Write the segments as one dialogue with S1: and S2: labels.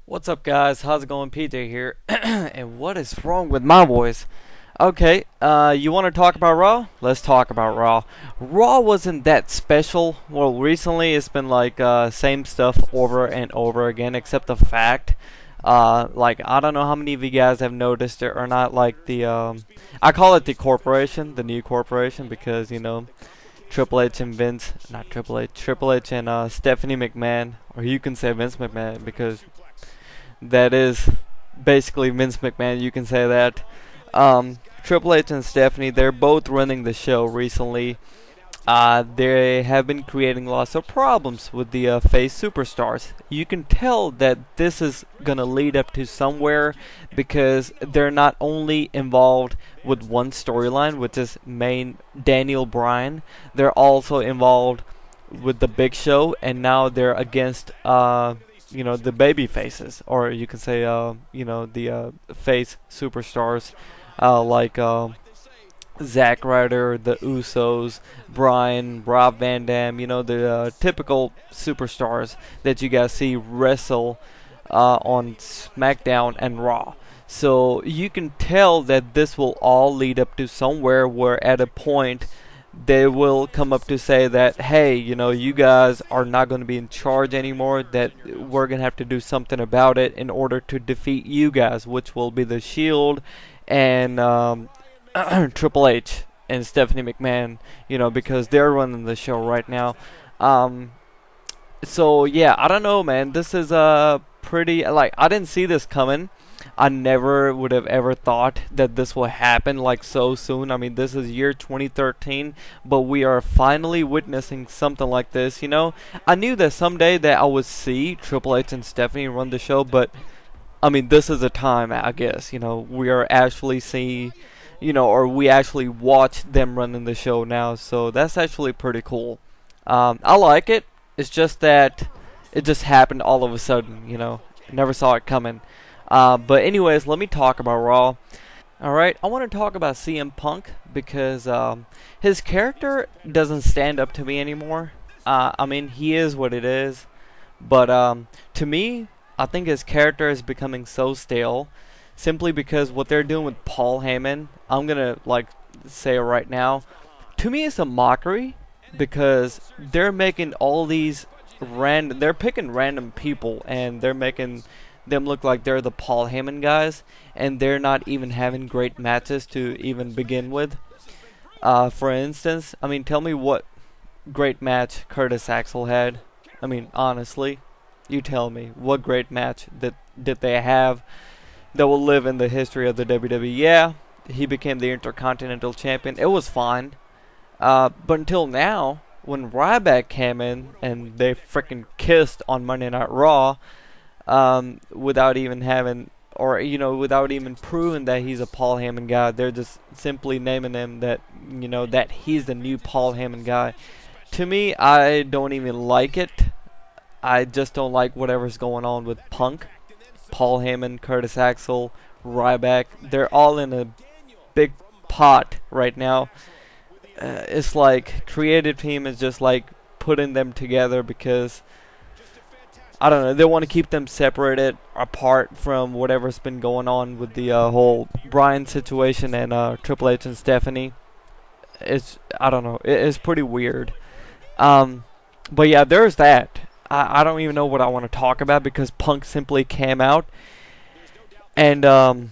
S1: What's up, guys? How's it going? PJ here. And what is wrong with my voice? Okay, you want to talk about Raw? Let's talk about Raw. Raw wasn't that special. Well, recently it's been like same stuff over and over again, except the fact, like, I don't know how many of you guys have noticed it or not, like the, I call it the corporation, the new corporation, because, you know, Triple H and Vince, not Triple H, Triple H and Stephanie McMahon, or you can say Vince McMahon, because that is basically Vince McMahon, you can say that. Triple H and Stephanie, they're both running the show recently. They have been creating lots of problems with the face superstars. You can tell that this is gonna lead up to somewhere, because they're not only involved with one storyline, which is main Daniel Bryan, they're also involved with the Big Show, and now they're against you know, the baby faces, or you can say you know, the face superstars, like Zack Ryder, the Usos, Bryan, Rob Van Dam, you know, the typical superstars that you guys see wrestle on SmackDown and Raw. So you can tell that this will all lead up to somewhere where at a point they will come up to say that, hey, you know, you guys are not going to be in charge anymore, that we're going to have to do something about it in order to defeat you guys, which will be the Shield and Triple H and Stephanie McMahon, you know, because they're running the show right now. So yeah, I don't know, man. This is pretty, like, I didn't see this coming. I never would have ever thought that this will happen like so soon. I mean, this is year 2013, but we are finally witnessing something like this, you know. I knew that someday that I would see Triple H and Stephanie run the show, but I mean, this is a time, I guess, you know, we are actually seeing, you know, or we actually watch them running the show now, so that's actually pretty cool. I like it. It's just that it just happened all of a sudden, you know. Never saw it coming. But anyways, let me talk about Raw. Alright, I want to talk about CM Punk because his character doesn't stand up to me anymore. I mean, he is what it is. But to me, I think his character is becoming so stale. Simply because what they're doing with Paul Heyman, I'm going to like say it right now. To me, it's a mockery because they're making all these they're picking random people and they're making them look like they're the Paul Heyman guys, and they're not even having great matches to even begin with. For instance, I mean, tell me what great match Curtis Axel had. I mean, honestly, you tell me what great match that did they have that will live in the history of the WWE. Yeah, he became the Intercontinental Champion. It was fine, but until now, when Ryback came in and they freaking kissed on Monday Night Raw, without even having, or you know, without even proving that he's a Paul Heyman guy, they're just simply naming him that, you know, that he's the new Paul Heyman guy. To me, I don't even like it. I just don't like whatever's going on with Punk, Paul Heyman, Curtis Axel, Ryback. They're all in a big pot right now. It's like creative team is just like putting them together because I don't know, they want to keep them separated apart from whatever's been going on with the whole Bryan situation and Triple H and Stephanie. It's, I don't know, it's pretty weird. But yeah, there's that. I don't even know what I want to talk about because Punk simply came out and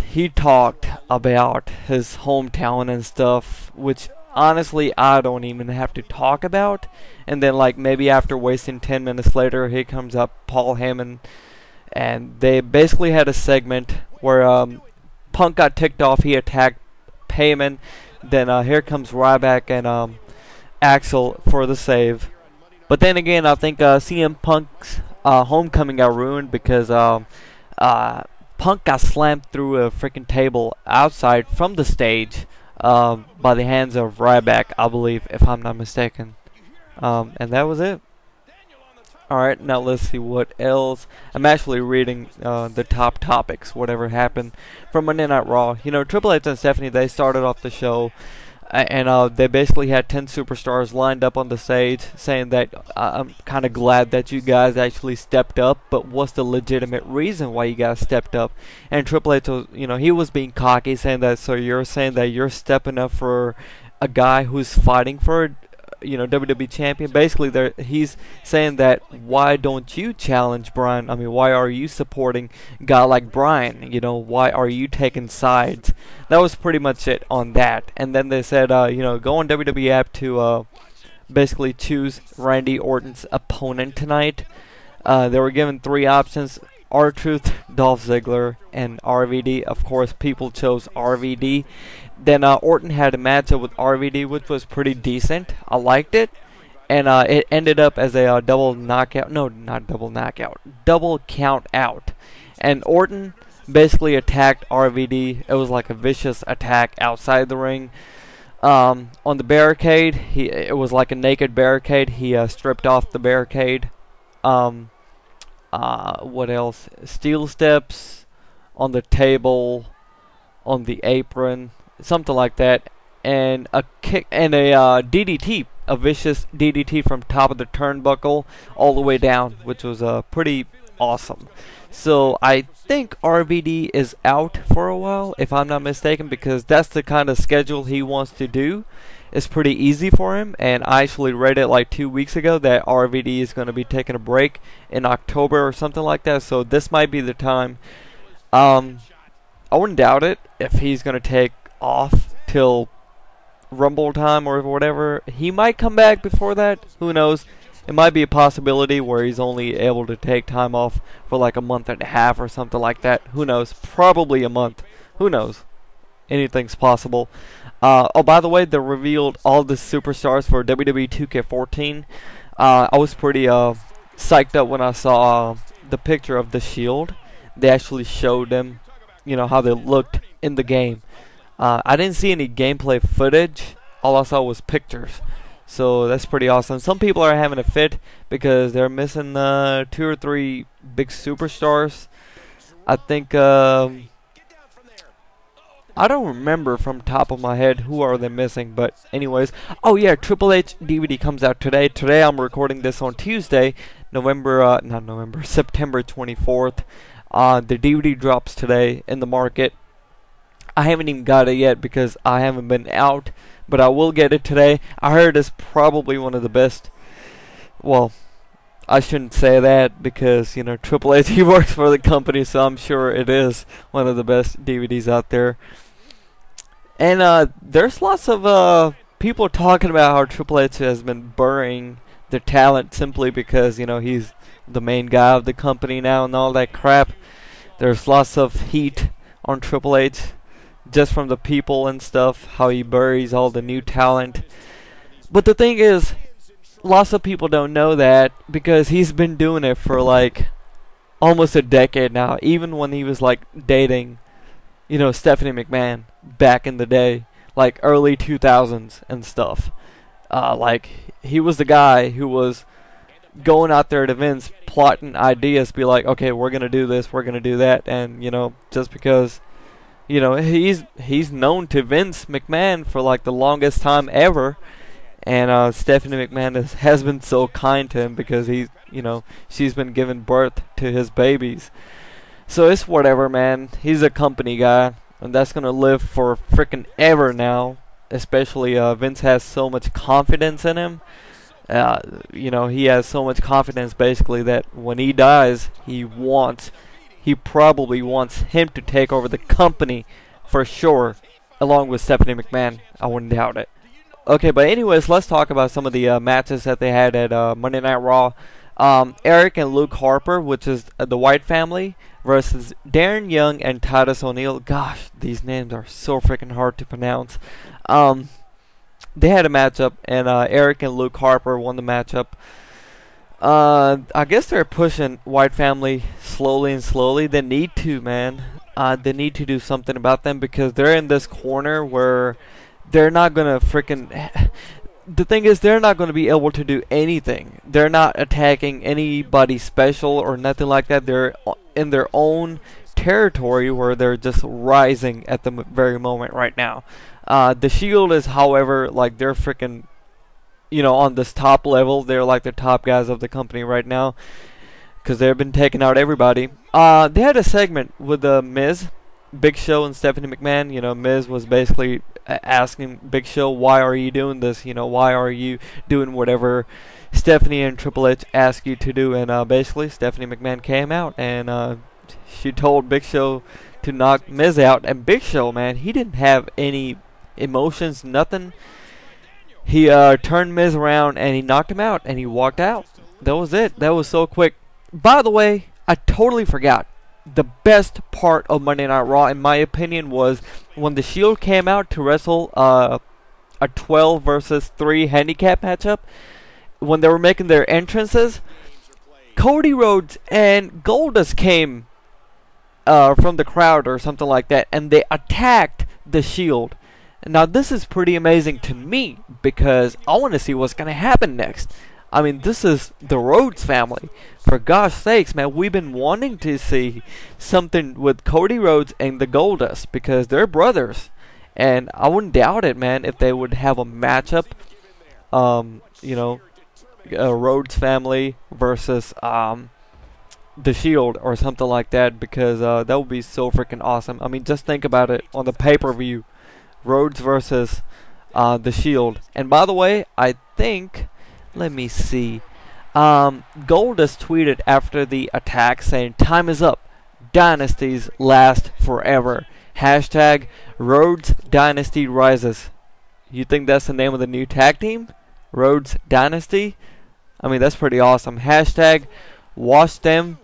S1: he talked about his hometown and stuff, which honestly I don't even have to talk about. And then like maybe after wasting 10 minutes later, here comes up Paul Heyman, and they basically had a segment where Punk got ticked off, he attacked Heyman, then here comes Ryback and Axel for the save. But then again, I think CM Punk's homecoming got ruined because Punk got slammed through a freaking table outside from the stage by the hands of Ryback, I believe, if I'm not mistaken. And that was it. Alright, now let's see what else. I'm actually reading the top topics, whatever happened from Monday Night Raw. You know, Triple H and Stephanie, they started off the show and they basically had 10 superstars lined up on the stage saying that I'm kind of glad that you guys actually stepped up, but what's the legitimate reason why you guys stepped up? And Triple H was, he was being cocky, saying that, so you're saying that you're stepping up for a guy who's fighting for WWE champion. Basically, he's saying that, why don't you challenge Bryan? I mean, why are you supporting a guy like Bryan? Why are you taking sides? That was pretty much it on that. And then they said, go on WWE App to basically choose Randy Orton's opponent tonight. They were given 3 options: R-Truth, Dolph Ziggler, and RVD. Of course, people chose RVD. Then Orton had a matchup with RVD, which was pretty decent. I liked it. And it ended up as a double knockout. No, not double knockout. Double count out. And Orton basically attacked RVD. It was like a vicious attack outside the ring. On the barricade, it was like a naked barricade. He stripped off the barricade. What else? Steel steps on the table, on the apron, something like that, and a kick and a DDT, a vicious DDT from top of the turnbuckle all the way down, which was pretty awesome. So I think RVD is out for a while, if I'm not mistaken, because that's the kind of schedule he wants to do. It's pretty easy for him, and I actually read it like 2 weeks ago that RVD is going to be taking a break in October or something like that, so this might be the time. I wouldn't doubt it if he's going to take off till Rumble time or whatever. He might come back before that, who knows. It might be a possibility where he's only able to take time off for like a month and a half or something like that, who knows. Probably a month, who knows. Anything's possible. Oh, by the way, they revealed all the superstars for WWE 2K14. I was pretty psyched up when I saw the picture of the Shield. They actually showed them, how they looked in the game. I didn't see any gameplay footage. All I saw was pictures. So that's pretty awesome. Some people are having a fit because they're missing 2 or 3 big superstars. I think I don't remember from top of my head who are they missing, but anyways. Oh yeah, Triple H DVD comes out today. Today I'm recording this on Tuesday, September 24th. The DVD drops today in the market. I haven't even got it yet because I haven't been out, but I will get it today. I heard it's probably one of the best. Well, I shouldn't say that because, Triple H, he works for the company, so I'm sure it is one of the best DVDs out there. And there's lots of people talking about how Triple H has been burying the talent simply because, he's the main guy of the company now and all that crap. There's lots of heat on Triple H just from the people and stuff, how he buries all the new talent. But the thing is, lots of people don't know that because he's been doing it for like almost a decade now. Even when he was like dating, Stephanie McMahon back in the day, like early 2000s and stuff. Like he was the guy who was going out there to Vince, plotting ideas, be like, okay, we're gonna do this, we're gonna do that, and just because he's known to Vince McMahon for like the longest time ever. And Stephanie McMahon has been so kind to him because she's been giving birth to his babies. So it's whatever, man. He's a company guy, and that's gonna live for frickin' ever now. Especially Vince has so much confidence in him. He has so much confidence basically that when he dies, he probably wants him to take over the company for sure, along with Stephanie McMahon. I wouldn't doubt it. Okay, but anyways, let's talk about some of the matches that they had at Monday Night Raw. Eric and Luke Harper, which is the Wyatt Family, versus Darren Young and Titus O'Neil. Gosh, these names are so freaking hard to pronounce. They had a matchup, and Eric and Luke Harper won the matchup. I guess they're pushing Wyatt Family slowly and slowly. They need to, man. They need to do something about them because they're in this corner where they're not gonna freaking. The thing is, they're not gonna be able to do anything. They're not attacking anybody special or nothing like that. They're in their own territory where they're just rising at the very moment right now. The Shield is, however, like they're freaking, you know, on this top level. They're like the top guys of the company right now because they've been taking out everybody. They had a segment with the Miz, Big Show, and Stephanie McMahon. You know, Miz was basically asking Big Show, why are you doing this? You know, why are you doing whatever Stephanie and Triple H ask you to do? And basically Stephanie McMahon came out and she told Big Show to knock Miz out. And Big Show, man, he didn't have any emotions, nothing. He turned Miz around and he knocked him out and he walked out. That was it. That was so quick. By the way, I totally forgot. The best part of Monday Night Raw, in my opinion, was when the Shield came out to wrestle a 12 versus 3 handicap matchup. When they were making their entrances, Cody Rhodes and Goldust came from the crowd or something like that, and they attacked the Shield. Now this is pretty amazing to me because I want to see what's going to happen next. I mean, this is the Rhodes family. For gosh sakes, man, we've been wanting to see something with Cody Rhodes and the Goldust because they're brothers. And I wouldn't doubt it, man, if they would have a matchup, you know, Rhodes family versus the Shield or something like that, because that would be so freaking awesome. I mean, just think about it on the pay-per-view. Rhodes versus the Shield. And by the way, I think, let me see, Goldust tweeted after the attack saying, "Time is up. Dynasties last forever. Hashtag Rhodes Dynasty rises." You think that's the name of the new tag team? Rhodes Dynasty? I mean, that's pretty awesome. Hashtag watch them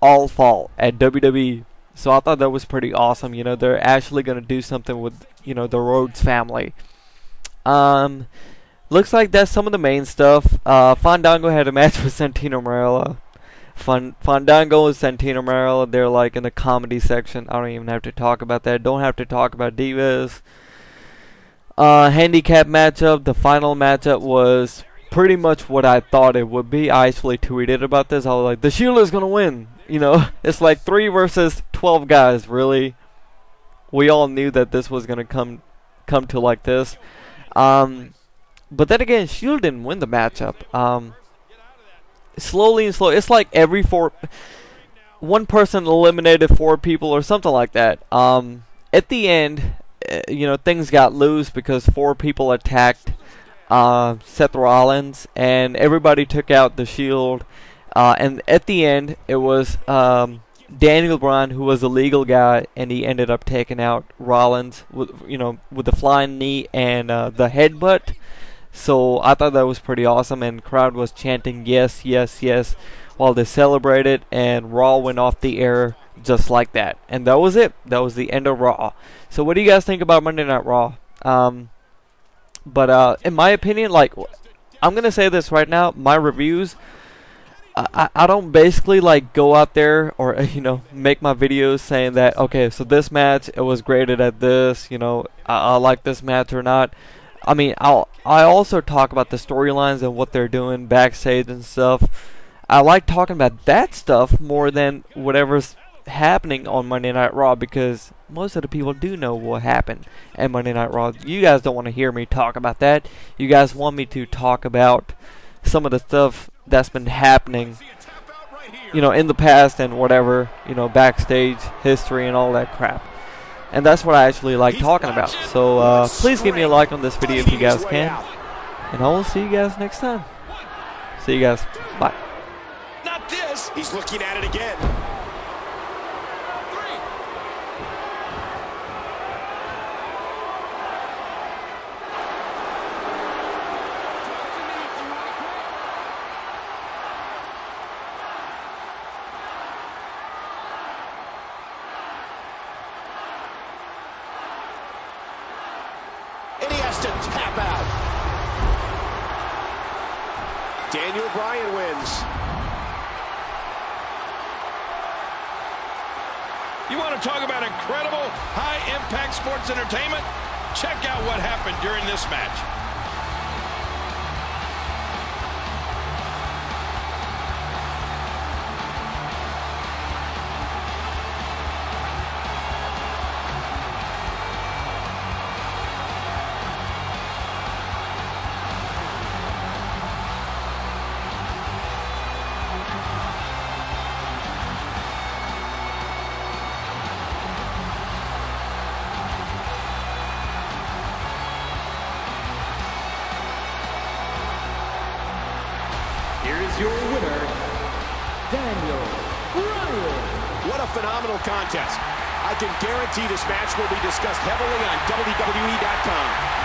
S1: all fall at WWE. So I thought that was pretty awesome. You know, they're actually going to do something with, you know, the Rhodes family. Looks like that's some of the main stuff. Fandango had a match with Santino Marella. Fandango and Santino Marella, they're like in the comedy section. I don't even have to talk about that. Don't have to talk about Divas. Handicap matchup. The final matchup was pretty much what I thought it would be. I actually tweeted about this. I was like, the Shield is going to win. You know, it's like 3 versus 12 guys, really. We all knew that this was going to come to like this. But then again, Shield didn't win the matchup. Slowly and slowly, it's like every one person eliminated 4 people or something like that. At the end, you know, things got loose because 4 people attacked Seth Rollins, and everybody took out the Shield. And at the end, it was Daniel Bryan, who was a legal guy, and he ended up taking out Rollins with, you know, with the flying knee and the headbutt. So I thought that was pretty awesome, and the crowd was chanting yes, yes, yes while they celebrated, and Raw went off the air just like that. And that was it. That was the end of Raw. So what do you guys think about Monday Night Raw? But in my opinion, like, I'm going to say this right now, my reviews, I don't basically like go out there or, you know, make my videos saying that, okay, so this match, it was graded at this, you know, I like this match or not. I mean, I also talk about the storylines and what they're doing backstage and stuff. I like talking about that stuff more than whatever's happening on Monday Night Raw, because most of the people do know what happened at Monday Night Raw. You guys don't want to hear me talk about that. You guys want me to talk about some of the stuff that's been happening, you know, in the past and whatever, you know, backstage history and all that crap. And that's what I actually like talking about. So please give me a like on this video if you guys can. And I will see you guys next time. See you guys. Bye.
S2: Not this. He's looking at it again. And he has to tap out. Daniel Bryan wins.
S3: You want to talk about incredible high-impact sports entertainment? Check out what happened during this match.
S4: here is your winner, Daniel Bryan.
S2: What a phenomenal contest. I can guarantee this match will be discussed heavily on WWE.com.